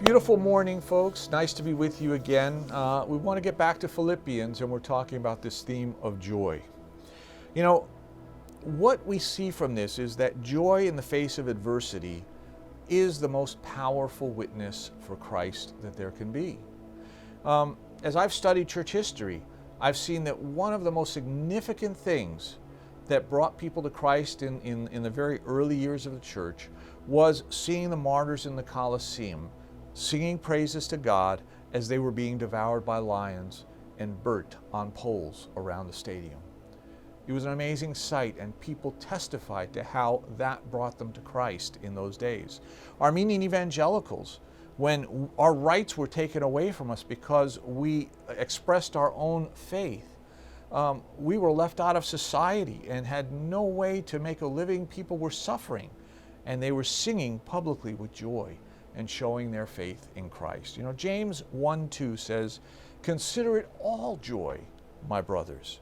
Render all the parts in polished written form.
Beautiful morning, folks. Nice to be with you again. We want to get back to Philippians, and we're talking about this theme of joy. You know, what we see from this is that joy in the face of adversity is the most powerful witness for Christ that there can be. As I've studied church history, I've seen that one of the most significant things that brought people to Christ in the very early years of the church was seeing the martyrs in the Colosseum singing praises to God as they were being devoured by lions and burnt on poles around the stadium. It was an amazing sight, and people testified to how that brought them to Christ in those days. Armenian evangelicals, when our rights were taken away from us because we expressed our own faith, we were left out of society and had no way to make a living. People were suffering, and they were singing publicly with joy and showing their faith in Christ. You know, James 1:2 says, "Consider it all joy, my brothers,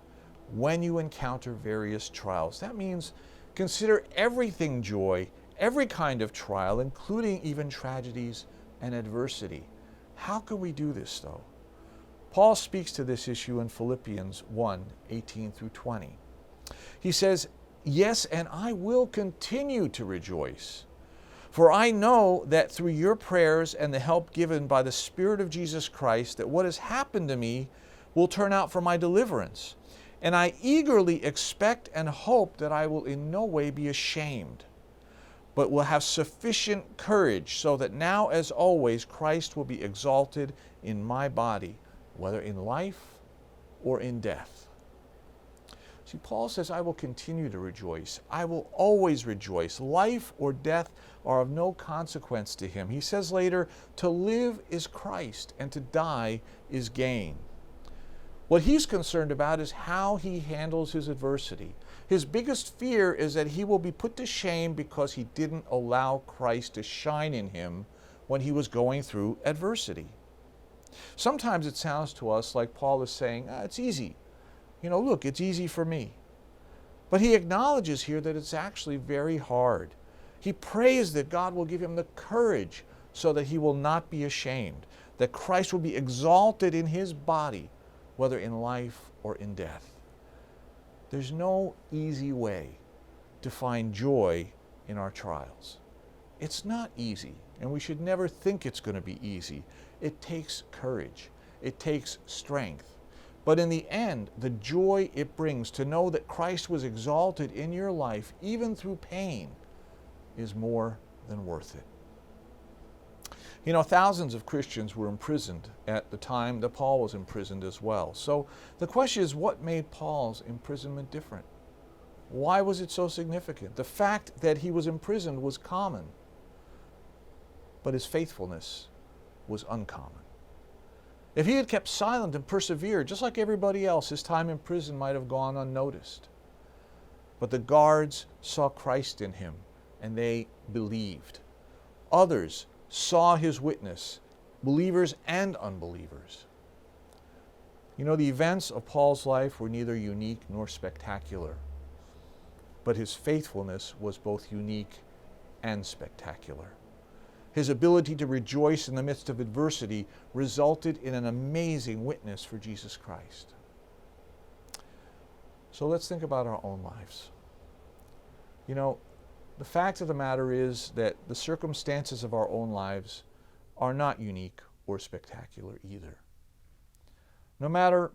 when you encounter various trials." That means consider everything joy, every kind of trial, including even tragedies and adversity. How can we do this, though? Paul speaks to this issue in Philippians 1:18 through 20. He says, "Yes, and I will continue to rejoice. For I know that through your prayers and the help given by the Spirit of Jesus Christ, that what has happened to me will turn out for my deliverance. And I eagerly expect and hope that I will in no way be ashamed, but will have sufficient courage, so that now as always Christ will be exalted in my body, whether in life or in death." See, Paul says, I will continue to rejoice. I will always rejoice. Life or death are of no consequence to him. He says later, to live is Christ, and to die is gain. What he's concerned about is how he handles his adversity. His biggest fear is that he will be put to shame because he didn't allow Christ to shine in him when he was going through adversity. Sometimes it sounds to us like Paul is saying, it's easy. Look, it's easy for me. But he acknowledges here that it's actually very hard. He prays that God will give him the courage so that he will not be ashamed, that Christ will be exalted in his body, whether in life or in death. There's no easy way to find joy in our trials. It's not easy, and we should never think it's going to be easy. It takes courage. It takes strength. But in the end, the joy it brings to know that Christ was exalted in your life, even through pain, is more than worth it. Thousands of Christians were imprisoned at the time that Paul was imprisoned as well. So the question is, what made Paul's imprisonment different? Why was it so significant? The fact that he was imprisoned was common, but his faithfulness was uncommon. If he had kept silent and persevered, just like everybody else, his time in prison might have gone unnoticed. But the guards saw Christ in him, and they believed. Others saw his witness, believers and unbelievers. The events of Paul's life were neither unique nor spectacular, but his faithfulness was both unique and spectacular. His ability to rejoice in the midst of adversity resulted in an amazing witness for Jesus Christ. So let's think about our own lives. The fact of the matter is that the circumstances of our own lives are not unique or spectacular either. No matter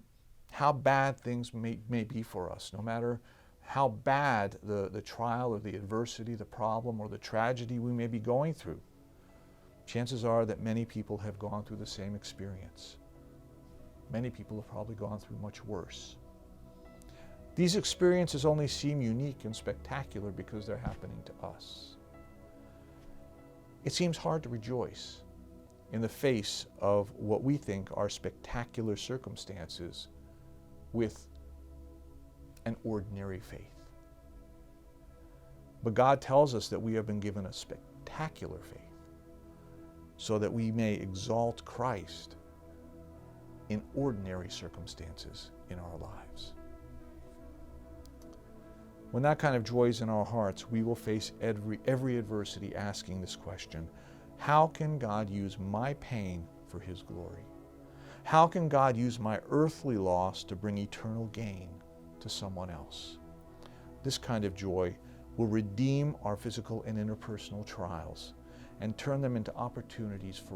how bad things may be for us, no matter how bad the trial or the adversity, the problem or the tragedy we may be going through, chances are that many people have gone through the same experience. Many people have probably gone through much worse. These experiences only seem unique and spectacular because they're happening to us. It seems hard to rejoice in the face of what we think are spectacular circumstances with an ordinary faith. But God tells us that we have been given a spectacular faith, so that we may exalt Christ in ordinary circumstances in our lives. When that kind of joy is in our hearts, we will face every adversity asking this question: how can God use my pain for His glory? How can God use my earthly loss to bring eternal gain to someone else? This kind of joy will redeem our physical and interpersonal trials and turn them into opportunities for